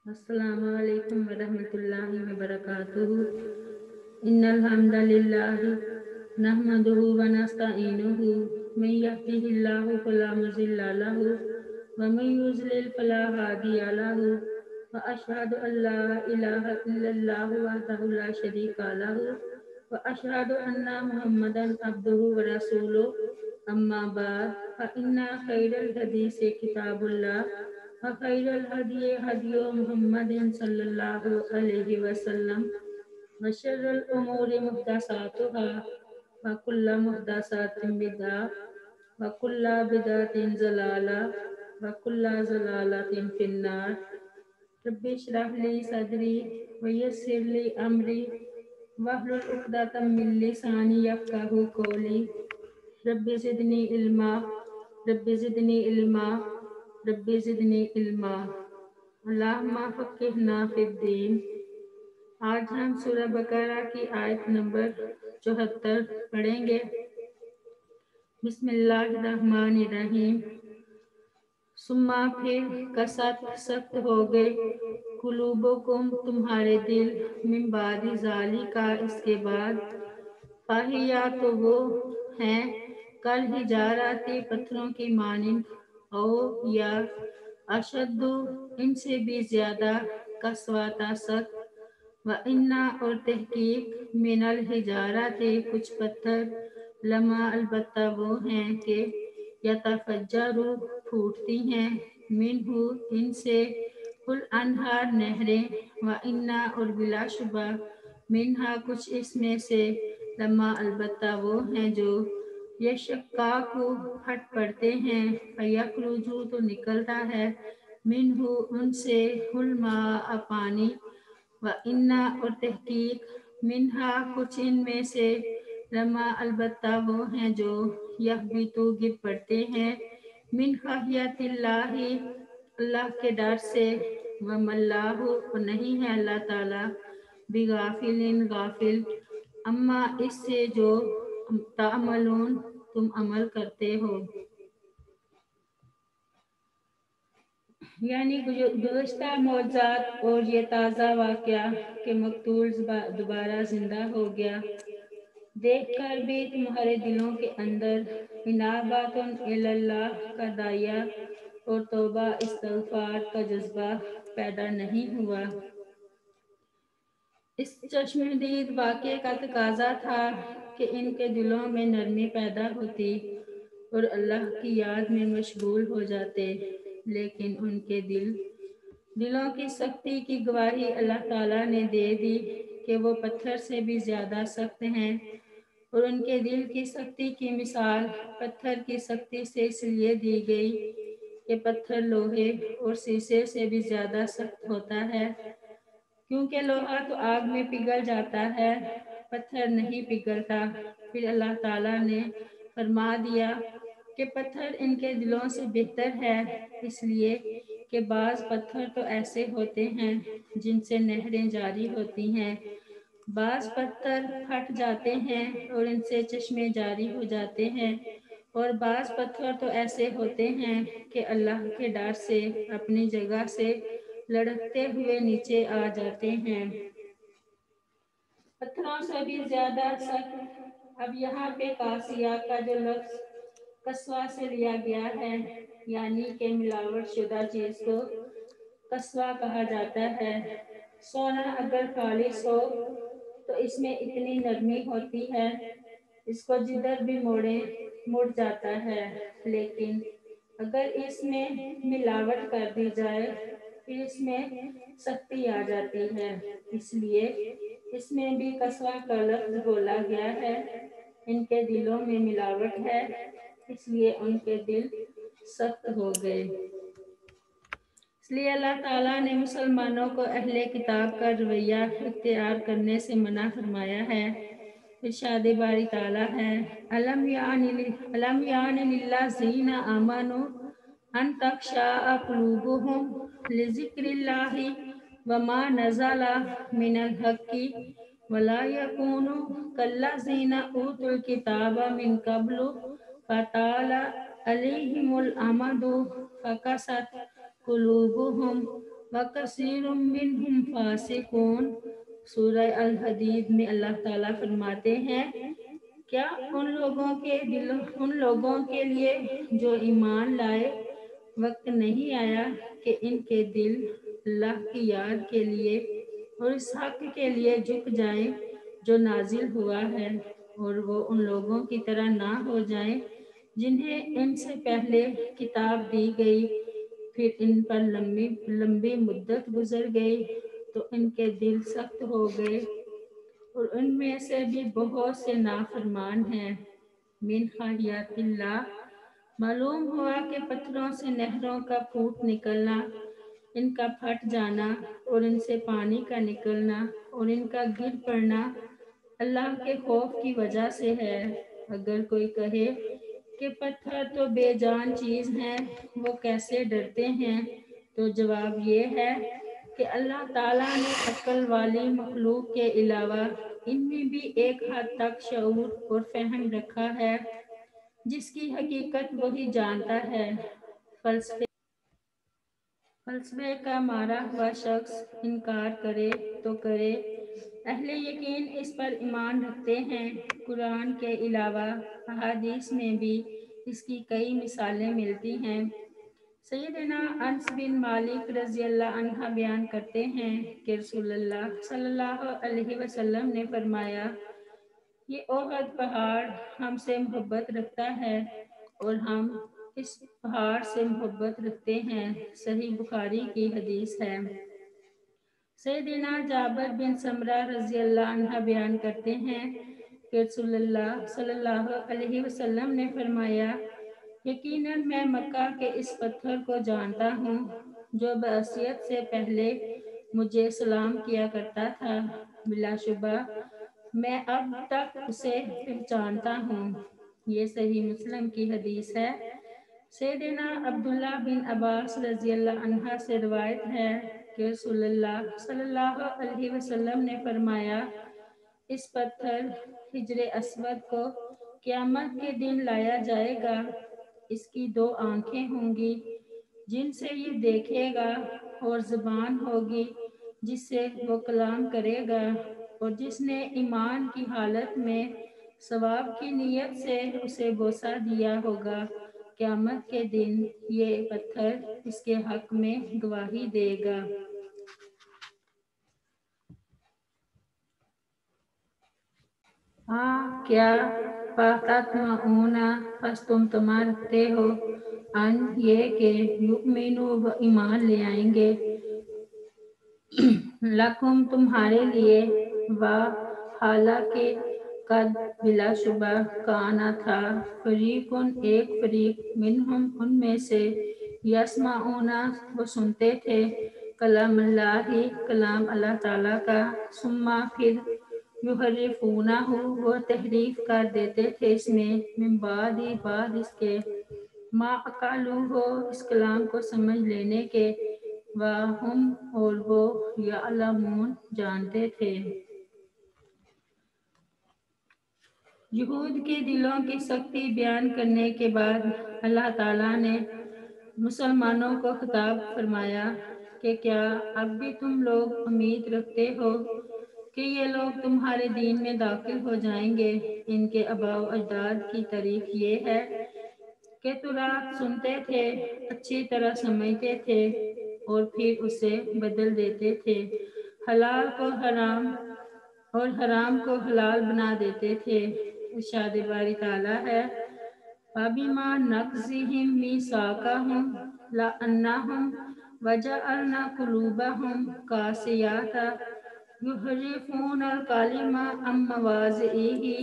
अस्सलामु अलैकुम वरहमतुल्लाहि वबरकातुहू। इन्नल हम्दलिल्लाहि नहमदुहु व नस्तईनुहु मन यहदिहिल्लाहु फला मुज़िल्ला लहु व मन युज़लिल फला हादिया लहु व अशहदु अल्ला इलाहा इल्लल्लाहु वहदहु ला शरीका लहु व अशहदु अन्ना मुहम्मदन अब्दुहु व रसूलुहु। अम्मा बाद फ़इन्ना खैरल हदीस किताबुल्लाह व खैरल हदी हदी मुहम्मदिन सल्लल्लाहु अलैहि वसल्लम व शर्रल उमूरि मुहदसातुहा व कुल्लु मुहदसातिन बिदअह व कुल्लु बिदअतिन ज़लाला व कुल्लु ज़लालतिन फिन्नार। रब्बि इश्रह ली सदरी व यस्सिर ली अमरी वहलुल उक़दतम मिन लिसानी यफ़क़हू क़ौली। Rabbi ज़िदनी इल्मा rabbi ज़िदनी इल्मा rabbi ज़िदनी इल्मा। अल्लाहुम्मा फ़क़्क़िहना फ़िद्दीन। आज हम सूरह बकरा की आयत नंबर 74 पढ़ेंगे। बिस्मिल्लाहिर्रहमानिर्रहीम। सुम्मा फिर कसत सख्त हो गए कुलूबुकुम तुम्हारे दिल मिन बादी ज़ालिका इसके बाद फाहिया तो वो हैं कल हिजाराती पत्थरों की मानिंद ओ या अशद्दु इनसे भी ज्यादा कसवाता सख्त व इन्ना और तहकीक मिनल हिजारा थे कुछ पत्थर लमा अलबत्ता वो हैं कि यतफज्जरु फूटती हैं मिनहु इनसे कुल अनहार नहरें व इन्ना और बिलाशुबा मिनहा कुछ इसमें से लम्मा अलबत्ता वो हैं जो यशक्का को फट पड़ते हैं फयखरुजु तो निकलता है मिनहु उनसे हुलमा पानी व इन्ना और तहकीक मिनहा कुछ इनमें से लम्मा अलबत्ता वो हैं जो यहबितु गिर पड़ते हैं मिन खशियतिल्लाहि अल्लाह के डर से व मल्लाहु और नहीं है अल्लाह ताला बिगाफिलिन गाफिल अम्मा इससे जो तामलून तुम अमल करते हो। यानी गुज़श्ता मौज़ात और ये ताज़ा वाक़या कि मकतूल दोबारा जिंदा हो गया देखकर भी तुम्हारे दिलों के अंदर इनाबातुन इल्लल्लाह का दाया और तौबा इस्तग़फ़ार का जज्बा पैदा नहीं हुआ। इस चश्मदीद वाक़े का तकाजा था कि इनके दिलों में नरमी पैदा होती और अल्लाह की याद में मशगूल हो जाते, लेकिन उनके दिलों की सख्ती की गवाही अल्लाह ताला ने दे दी कि वो पत्थर से भी ज़्यादा सख्त हैं और उनके दिल की सख्ती की मिसाल पत्थर की सख्ती से इसलिए दी गई कि पत्थर लोहे और शीशे से भी ज़्यादा सख्त होता है, क्योंकि लोहा तो आग में पिघल जाता है, पत्थर नहीं पिघलता। फिर अल्लाह ताला ने फरमा दिया कि पत्थर इनके दिलों से बेहतर है, इसलिए कि बाज़ पत्थर तो ऐसे होते हैं जिनसे नहरें जारी होती हैं, बाज़ पत्थर फट जाते हैं और इनसे चश्मे जारी हो जाते हैं, और बाज़ पत्थर तो ऐसे होते हैं कि अल्लाह के डर से अपनी जगह से लढ़कते हुए नीचे आ जाते हैं। पत्थरों से भी ज्यादा सख्त। अब यहाँ पे कासिया का जो लफ्ज़ कस्वा से लिया गया है, यानी कि मिलावट शुदा चीज़ को कस्वा कहा जाता है। सोना अगर खालिस हो तो इसमें इतनी नरमी होती है, इसको जिधर भी मोड़े मुड़ जाता है, लेकिन अगर इसमें मिलावट कर दी जाए फिर इसमें सख्ती आ जाती है, इसलिए इसमें भी कस्वा का लफ्ज़ बोला गया है। इनके दिलों में मिलावट है, इसलिए उनके दिल सख्त हो गए। इसलिए अल्लाह ताला ने मुसलमानों को अहले किताब का रवैया इख्तियार करने से मना फरमाया है। इरशाद बारी ताला है, अलम यानि लिल्लज़ीना आमनु अन तख़शअ क़ुलूबुहुम लिज़िक्रिल्लाहि वमा नज़ला मिनल हक़्क़ि वला यकूनु कल्लज़ीना ऊतुल किताब मिन क़ब्लु फ़ताला अलैहिमुल अमदु फ़क़सत क़ुलूबुहुम वकसीर मिनहुम फासिकून। सूरह अल हदीद में अल्लाह ताला फरमाते हैं, क्या उन लोगों के लिए जो ईमान लाए वक्त नहीं आया कि इनके दिल अल्लाह की याद के लिए और इस हक के लिए झुक जाएं जो नाजिल हुआ है, और वो उन लोगों की तरह ना हो जाएं जिन्हें इनसे पहले किताब दी गई, फिर इन पर लंबी लंबी मुद्दत गुजर गई तो इनके दिल सख्त हो गए और उनमें से भी बहुत से नाफरमान हैं। मिन खशियतिल्लाह, मालूम हुआ कि पत्थरों से नहरों का फूट निकलना, इनका फट जाना और इनसे पानी का निकलना और इनका गिर पड़ना अल्लाह के खौफ की वजह से है। अगर कोई कहे कि पत्थर तो बेजान चीज हैं, वो कैसे डरते हैं, तो जवाब ये है कि अल्लाह ताला ने अक्ल वाली मखलूक के अलावा इनमें भी एक हद तक शऊर और फहम रखा है जिसकी हकीकत वही जानता है। फलसफे का मारा हुआ शख्स इनकार करे तो करे, अहले यकीन इस पर ईमान रखते हैं। कुरान के अलावा अहादीस में भी इसकी कई मिसालें मिलती हैं। सैयदना अनस बिन मालिक रज़ियल्लाहु अन्हा बयान करते हैं कि रसूलुल्लाह सल्लल्लाहु अलैहि वसल्लम ने फरमाया, ये ओहद पहाड़ हमसे मोहब्बत रखता है और हम इस पहाड़ से मोहब्बत रखते हैं। सही बुखारी की हदीस है। सैयदना जाबिर बिन समरा रज़ियल्लाहु अन्हा बयान करते हैं कि रसूलुल्लाह सल्लल्लाहु अलैहि वसल्लम ने फरमाया, यकीनन मैं मक्का के इस पत्थर को जानता हूँ जो बअसियत से पहले मुझे सलाम किया करता था, बिलाशुबा मैं अब तक उसे पहचानता हूँ। ये सही मुस्लिम की हदीस है। सैयदना अब्दुल्ला बिन अब्बास रज़ियल्लाहु अन्हा से रिवायत है कि रसूलुल्लाह सल्लल्लाहु अलैहि वसल्लम ने फरमाया, इस पत्थर हिजरे अस्वद को क़यामत के दिन लाया जाएगा। इसकी दो आंखें होंगी जिनसे ये देखेगा और ज़ुबान होगी जिससे वो कलाम करेगा, और जिसने ईमान की हालत में सवाब की नीयत से उसे बोसा दिया होगा, क़यामत के दिन ये पत्थर इसके हक में गवाही देगा। क्या बस तुम तमा रखते हो अन ये के युमिनु व ईमान ले आएंगे, लकुम तुम्हारे लिए, व हालांकि कद बिलाशुबा काना था, फरीकुन एक फरीक मिनहुम उनमें से, यस्माऊना वो सुनते थे, कलामुल्लाही कलाम अल्लाह ताला का, सुम्मा फिर युहर्रिफूना हो वो तहरीफ कर देते थे इसमें, मिन बाद इसके, मा अकालू हो इस कलाम को समझ लेने के, वाहुम और वो यअलमून जानते थे। यहूद के दिलों की सख्ती बयान करने के बाद अल्लाह ताला ने मुसलमानों को खिताब फरमाया कि क्या अब भी तुम लोग उम्मीद रखते हो कि ये लोग तुम्हारे दीन में दाखिल हो जाएंगे। इनके अबाव अजदाद की तारीफ ये है कि तुरात सुनते थे, अच्छी तरह समझते थे और फिर उसे बदल देते थे, हलाल को हराम और हराम को हलाल बना देते थे। इरशाद बारी ताला है, अबिमा नक़ज़िहिम मीसाक़हुम लअन्नहुम वजअलना कुलूबहुम क़ासियाता युहर्रिफूनल कलिमा अम मवाज़िही।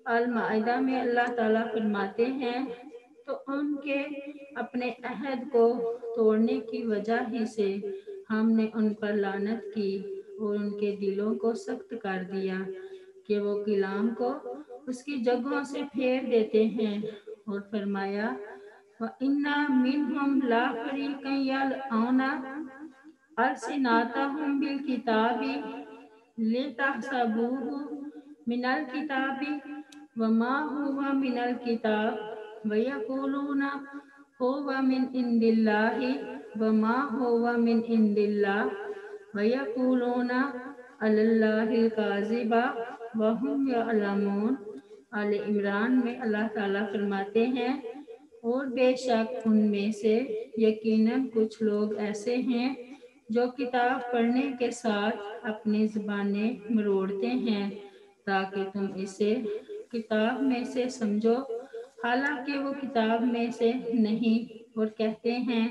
अल माइदा में अल्लाह ताला फरमाते हैं, तो उनके अपने अहद को तोड़ने की वजह ही से हमने उन पर लानत की और उनके दिलों को सख्त कर दिया कि वो कलाम को उसकी जगहों से फेर देते हैं। और फरमाया, व इन्ना मिनहुम ला फरीक़न यलअऊना अलसिनातहुम बिल किताबी लितहसबूहु मिनल किताबी व मा हुवा मिनल किताब व यक़ूलूना हुवा मिन इंदिल्लाहि वमा हुवा मिन इंदिल्लाह वयक़ूलूना अलल्लाहिल काज़िबा वहुम यअलमून। आले इमरान में अल्लाह ताला फरमाते हैं, और बेशक उनमें से यकीनन कुछ लोग ऐसे हैं जो किताब पढ़ने के साथ अपनी ज़ुबानें मरोड़ते हैं ताकि तुम इसे किताब में से समझो, हालांकि वो किताब में से नहीं, और कहते हैं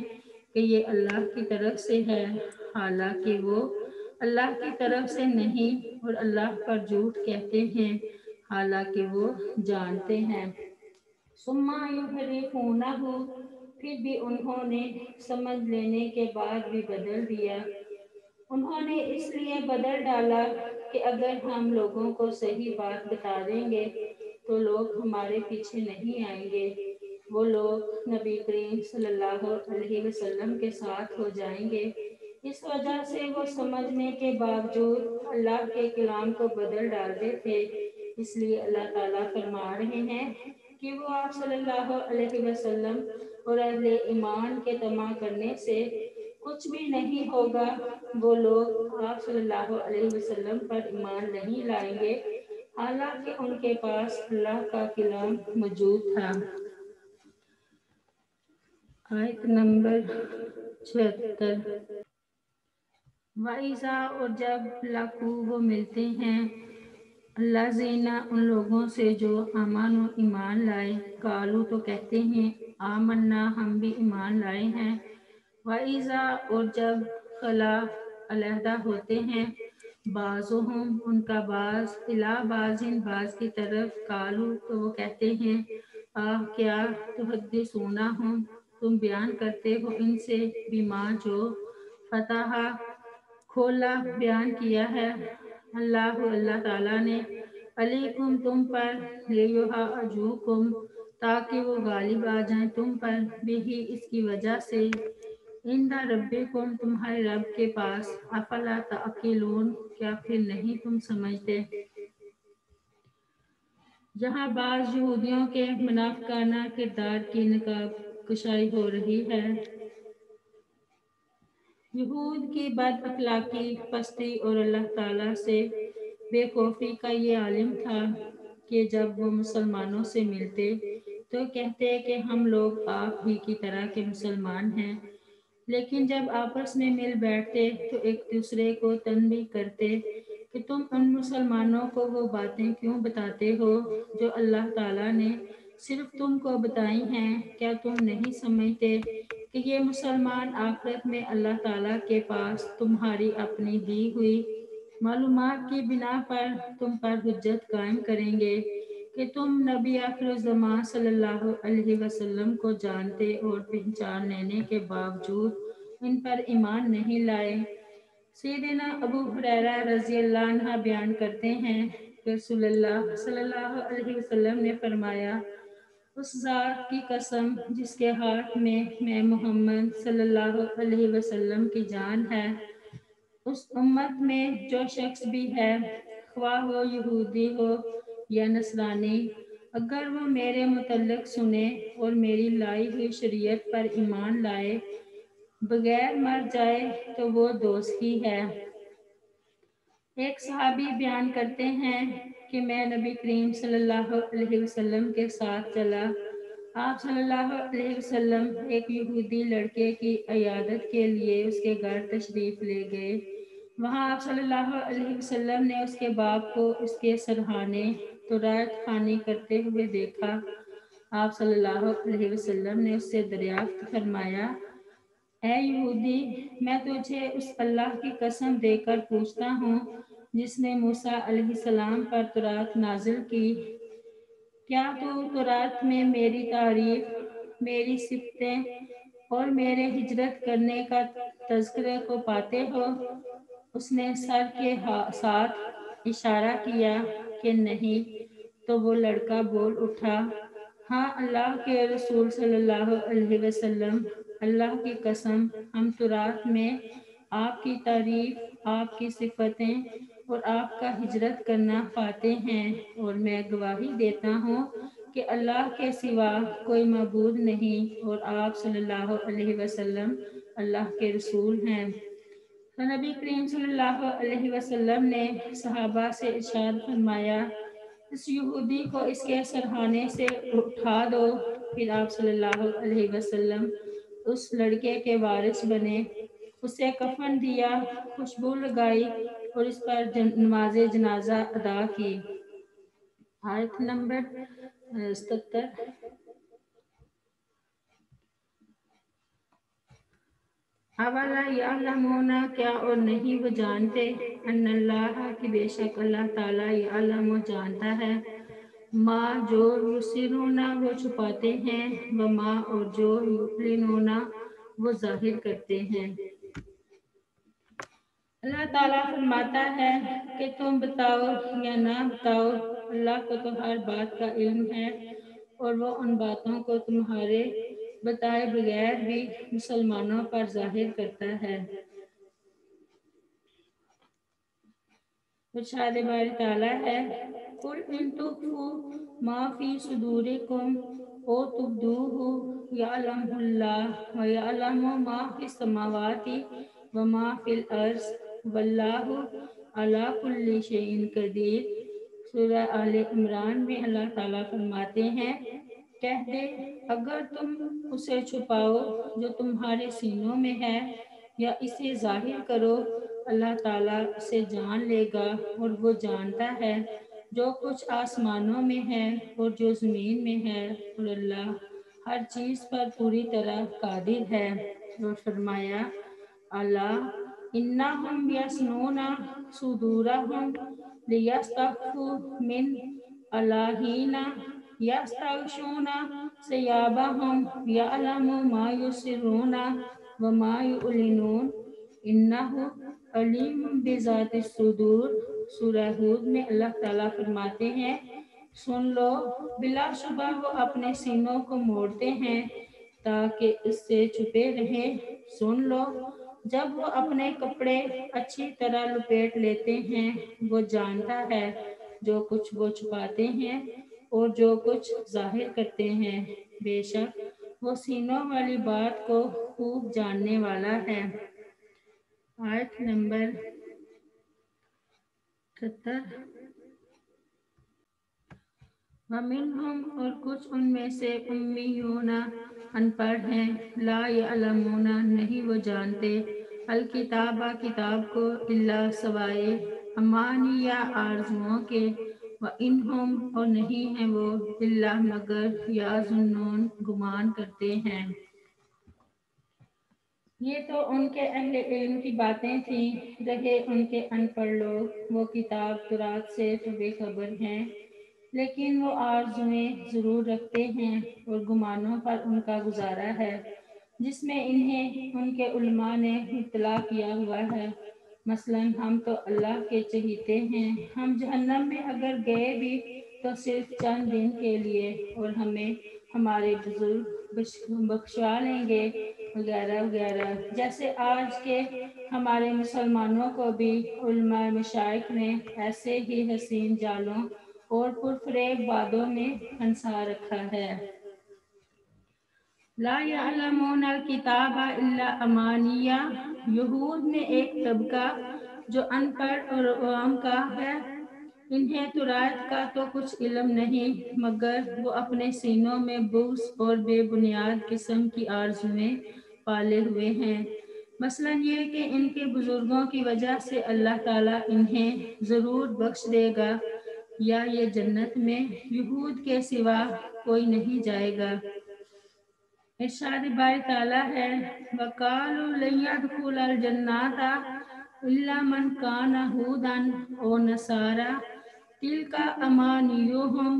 कि ये अल्लाह की तरफ से है, हालांकि वो अल्लाह की तरफ से नहीं, और अल्लाह पर झूठ कहते हैं हालांकि वो जानते हैं। सुम्मा युहरिफूनहु, फिर भी उन्होंने समझ लेने के बाद भी बदल दिया। उन्होंने इसलिए बदल डाला कि अगर हम लोगों को सही बात बता देंगे तो लोग हमारे पीछे नहीं आएंगे। वो लोग नबी करीम सल्लल्लाहु अलैहि वसल्लम के साथ हो जाएंगे। इस वजह से वो समझने के बावजूद अल्लाह के कलाम को बदल डालते थे। इसलिए अल्लाह ताला फरमा रहे हैं कि वो आप सल्लल्लाहु अलैहि वसल्लम और अहले ईमान के तमा करने से कुछ भी नहीं होगा। वो लोग आप सल्लल्लाहु अलैहि वसल्लम पर ईमान नहीं लाएंगे, हालांकि उनके पास अल्लाह का कलाम मौजूद था। आयत नंबर 76। वाइजा, और जब लाकू वो मिलते हैं, अल्लाह ज़ीना उन लोगों से जो अमान व ईमान लाए, कालू तो कहते हैं आमन्ना हम भी ईमान लाए हैं। वाइजा, और जब खला अलहदा होते हैं, बाज़ुहुम उनका बाज इला बाजिन बाज की तरफ, कालू तो वो कहते हैं क्या तुहद्दिसूना हम तुम बयान करते हो इनसे बिमा जो फतहा खोला बयान किया है अल्लाह ताला ने अलैकुम तुम पर, लियुहा अजूकुम ताकि वो गालिब आ जाएं तुम पर, बिही इसकी वजह से, इंदा रब्बिकुम तुम्हारे रब के पास, अफला ताकिलून क्या फिर नहीं तुम समझते। जहाँ बाज़ यहूदियों के मुनाफिकाना किरदार की नकाब कुशाई हो रही है। यहूद की बद अखलाकी, पस्ती और अल्लाह ताला से बेखौफी का ये आलिम था कि जब वो मुसलमानों से मिलते तो कहते कि हम लोग आप ही की तरह के मुसलमान हैं, लेकिन जब आपस में मिल बैठते तो एक दूसरे को तनबीह करते कि तुम उन मुसलमानों को वो बातें क्यों बताते हो जो अल्लाह ताला ने सिर्फ तुमको बताई हैं। क्या तुम नहीं समझते कि ये मुसलमान आखिरत में अल्लाह ताला के पास तुम्हारी अपनी दी हुई मालूमात की बिना पर तुम पर हुज्जत कायम करेंगे कि तुम नबी आखिरुज़्ज़मान सल्लल्लाहु अलैहि वसल्लम को जानते और पहचान लेने के बावजूद इन पर ईमान नहीं लाए। सैयदना अबू हुरैरा रज़ी अल्लाह अन्हु बयान करते हैं कि रसूलुल्लाह सल्लल्लाहु अलैहि वसल्लम ने फरमाया, उस ज़ात की कसम जिसके हाथ में मैं मोहम्मद सल्लल्लाहु अलैहि वसल्लम की जान है, उस उम्मत में जो शख्स भी है, ख्वाह वो यहूदी हो या नसरानी, अगर वो मेरे मुतल्लिक सुने और मेरी लाई हुई शरीयत पर ईमान लाए बगैर मर जाए तो वो दोस्त ही है। एक सहाबी बयान करते हैं कि मैं नबी करीम सल्लल्लाहु अलैहि वसल्लम के साथ चला। आप सल्लल्लाहु अलैहि वसल्लम एक यहूदी लड़के की इयादत के लिए उसके घर तशरीफ ले गए। वहाँ आप सल्लल्लाहु अलैहि वसल्लम ने उसके बाप को उसके सरहाने तुरात खानी करते हुए देखा। आप सल्लल्लाहु अलैहि वसल्लम ने उससे दरियाफ्त फरमाया, ऐ यहूदी, मैं तुझे उस अल्लाह की कसम देकर पूछता हूँ जिसने मूसा अलैहिस्सलाम पर तुरात नाजिल की, क्या तू तुरात में मेरी तारीफ, मेरी सिफतें और मेरे हिजरत करने का तज़किरा को पाते हो? उसने सर के साथ इशारा किया कि नहीं। तो वो लड़का बोल उठा, हाँ अल्लाह के रसूल सल्लल्लाहु अलैहि वसल्लम, अल्लाह की कसम हम तुरात में आपकी तारीफ, आपकी सिफतें और आपका हिजरत करना पाते हैं, और मैं गवाही देता हूँ कि अल्लाह के सिवा कोई मबूद नहीं और आप सल्लल्लाहु अलैहि वसल्लम اللہ کے رسول ہیں۔ تو نبی کریم صلی اللہ علیہ وسلم نے صحابہ سے ارشاد فرمایا، اس یہودی کو اس کے سرہانے سے اٹھا دو۔ پھر آپ صلی اللہ علیہ وسلم اس لڑکے کے وارث بنے، اسے کفن دیا، خوشبو لگائی اور اس پر نماز جنازہ ادا کی۔ آیت نمبر 77۔ اولا یعلمون، کیا اور نہیں وہ جانتے، ان اللہ کی بے شک اللہ تعالیٰ یعلم جانتا ہے، ما جو یسرون وہ چھپاتے ہیں، وما اور جو یعلنون وہ ظاہر کرتے ہیں۔ اللہ تعالیٰ فرماتا ہے کہ تم بتاؤ یا نہ بتاؤ، اللہ کو تو ہر بات کا علم ہے، اور وہ ان باتوں کو تمہارے بتائے بغیر بھی مسلمانوں پر ظاہر کرتا ہے۔ ارشاد باری تعالیٰ ہے، قل ان تخفوا ما فی صدورکم او تبدوہ یعلمہ اللہ ویعلم ما فی السماوات وما فی الارض واللہ علی کل شیء قدیر۔ سورہ آل عمران میں اللہ تعالیٰ فرماتے ہیں، کہہ دے اگر تم اسے چھپاؤ جو تمہارے سینوں میں ہے یا اسے ظاہر کرو، اللہ تعالیٰ اسے جان لے گا، اور وہ جانتا ہے جو کچھ آسمانوں میں ہے اور جو زمین میں ہے، اور اللہ ہر چیز پر پوری طرح قادر ہے۔ اور فرمایا، الا انہم یثنون صدورہم لیستخفوا من الذین یستغشون ثیابہم یعلم ما یسرون وما یعلنون انہ علیم بذات الصدور۔ سورہ ہود میں اللہ تعالیٰ فرماتے ہیں، سن لو بلا شبہ وہ اپنے سینوں کو موڑتے ہیں تاکہ اس سے چھپے رہیں، سن لو جب وہ اپنے کپڑے اچھی طرح لپیٹ لیتے ہیں، وہ جانتا ہے جو کچھ وہ چھپاتے ہیں اور جو کچھ ظاہر کرتے ہیں، بے شک وہ سینوں والی بات کو خوب جاننے والا ہے۔ آیت نمبر 70۔ وَمِنْهُمْ اور کچھ ان میں سے امیون ان پڑھ ہیں، لا یعلمون نہیں وہ جانتے، الکتاب کتاب کو، الا سوائے امانی یا آرزوؤں کے، وَإِنْهُمْ اور نہیں ہیں وہ، الا مگر یظنون گمان کرتے ہیں۔ یہ تو ان کے اہل علم کی باتیں تھیں، رہے ان کے ان پڑھ لوگ، وہ کتاب تورات سے تو بے خبر ہیں، لیکن وہ آرزوئیں ضرور رکھتے ہیں اور گمانوں پر ان کا گزارا ہے، جس میں انہیں ان کے علماء نے اطلاع کیا ہوا ہے۔ مثلاً ہم تو اللہ کے چہیتے ہیں، ہم جہنم میں اگر گئے بھی تو صرف چند دن کے لیے، اور ہمیں ہمارے بزرگ بخشوا لیں گے، وغیرہ وغیرہ۔ جیسے آج کے ہمارے مسلمانوں کو بھی علماء مشائخ نے ایسے ہی حسین جالوں اور پرفریب وعدوں میں پھنسا رکھا ہے۔ لا یعلمون الکتاب الا امانیہ، یہود میں ایک طبقہ جو ان پڑھ اور عوام کا ہے، انہیں تورات کا تو کچھ علم نہیں، مگر وہ اپنے سینوں میں بغض اور بے بنیاد قسم کی آرزوئیں پالے ہوئے ہیں۔ مثلاً یہ کہ ان کے بزرگوں کی وجہ سے اللہ تعالیٰ انہیں ضرور بخش دے گا، یا یہ جنت میں یہود کے سوا کوئی نہیں جائے گا۔ ارشاد باری تعالیٰ ہے، وَقَالُوا لَن يَدْخُلَ الْجَنَّةَ إِلَّا مَنْ كَانَ هُودًا أَوْ نَصَارَىٰ تِلْكَ أَمَانِيُّهُمْ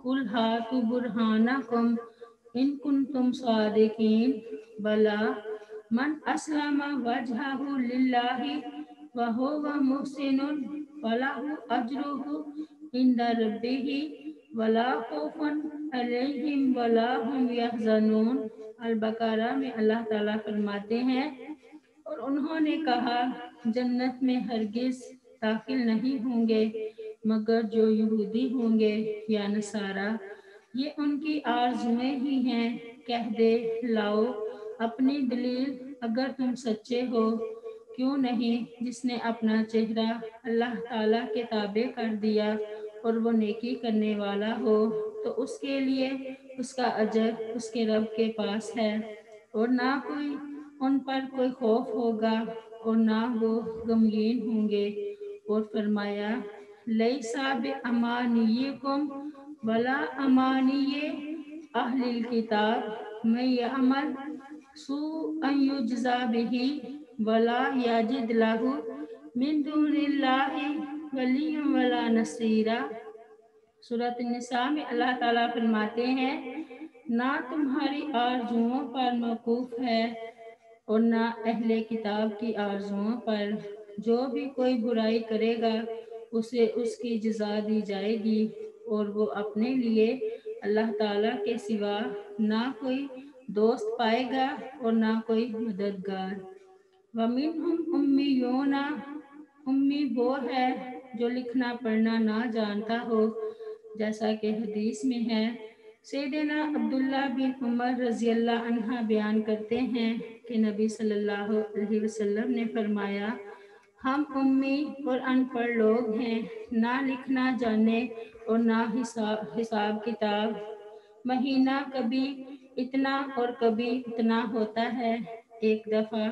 قُلْ هَاتُوا بُرْهَانَكُمْ إِن كُنتُمْ صَادِقِينَ بَلَىٰ مَنْ أَسْلَمَ وَجْهَهُ لِلَّهِ وَهُوَ مُحْسِنٌ فَلَهُ أَجْرُهُ عِندَ رَبِّهِ وَلَا خَوْفٌ عَلَيْهِمْ وَلَا هُمْ يَحْزَنُونَ۔ البقرہ میں اللہ تعالیٰ فرماتے ہیں، اور انہوں نے کہا جنت میں ہرگز داخل نہیں ہوں گے مگر جو یہودی ہوں گے یا نصارہ، یہ ان کی آرزوئیں ہی ہیں۔ کہہ دے لاؤ اپنی دلیل اگر تم سچے ہو کیوں نہیں جس نے اپنا چہرہ اللہ تعالیٰ کے تابع کر دیا اور وہ نیکی کرنے والا ہو تو اس کے لیے اس کا اجر اس کے رب کے پاس ہے اور نہ کوئی ان پر کوئی خوف ہوگا اور نہ وہ غمگین ہوں گے۔ اور فرمایا لیسا بِأَمَانِيِّكُمْ وَلَا أَمَانِيِّ أَهْلِ الْكِتَابِ مَن يَعْمَلْ سُوءًا يُجْزَ بِهِ وَلَا يَجِدْ لَهُ مِن دُونِ اللَّهِ وَلِيًّا وَلَا نَصِيرًا۔ سورۃ النساء میں اللہ تعالیٰ فرماتے ہیں نہ تمہاری آرزوؤں پر موقوف ہے اور نہ اہل کتاب کی آرزوؤں پر، جو بھی کوئی برائی کرے گا اسے اس کی جزا دی جائے گی اور وہ اپنے لیے اللہ تعالیٰ کے سوا نہ کوئی دوست پائے گا اور نہ کوئی مددگار۔ وَمِنْهُمْ أُمِّيُّونَ امی وہ ہے جو لکھنا پڑھنا نہ جانتا ہو، جیسا کہ حدیث میں ہے۔ سیدنا عبداللہ بن عمر رضی اللہ عنہ بیان کرتے ہیں کہ نبی صلی اللہ علیہ وسلم نے فرمایا ہم امی اور ان پڑھ لوگ ہیں، نہ لکھنا جانے اور نہ حساب کتاب، مہینہ کبھی اتنا اور کبھی اتنا ہوتا ہے۔ ایک دفعہ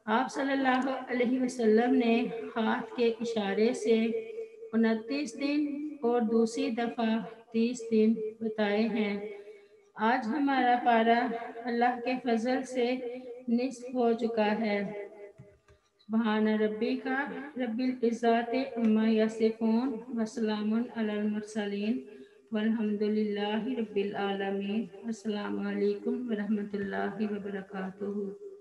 آپ صلی اللہ علیہ وسلم نے ہاتھ کے اشارے سے 29 دن اور دوسری دفعہ 30 دن بتائے ہیں۔ آج ہمارا پارہ اللہ کے فضل سے نصف ہو چکا ہے۔ سبحان ربک رب العزت عما یصفون وسلام علی المرسلین والحمد للہ رب العالمین۔ السلام علیکم ورحمۃ اللہ وبرکاتہ۔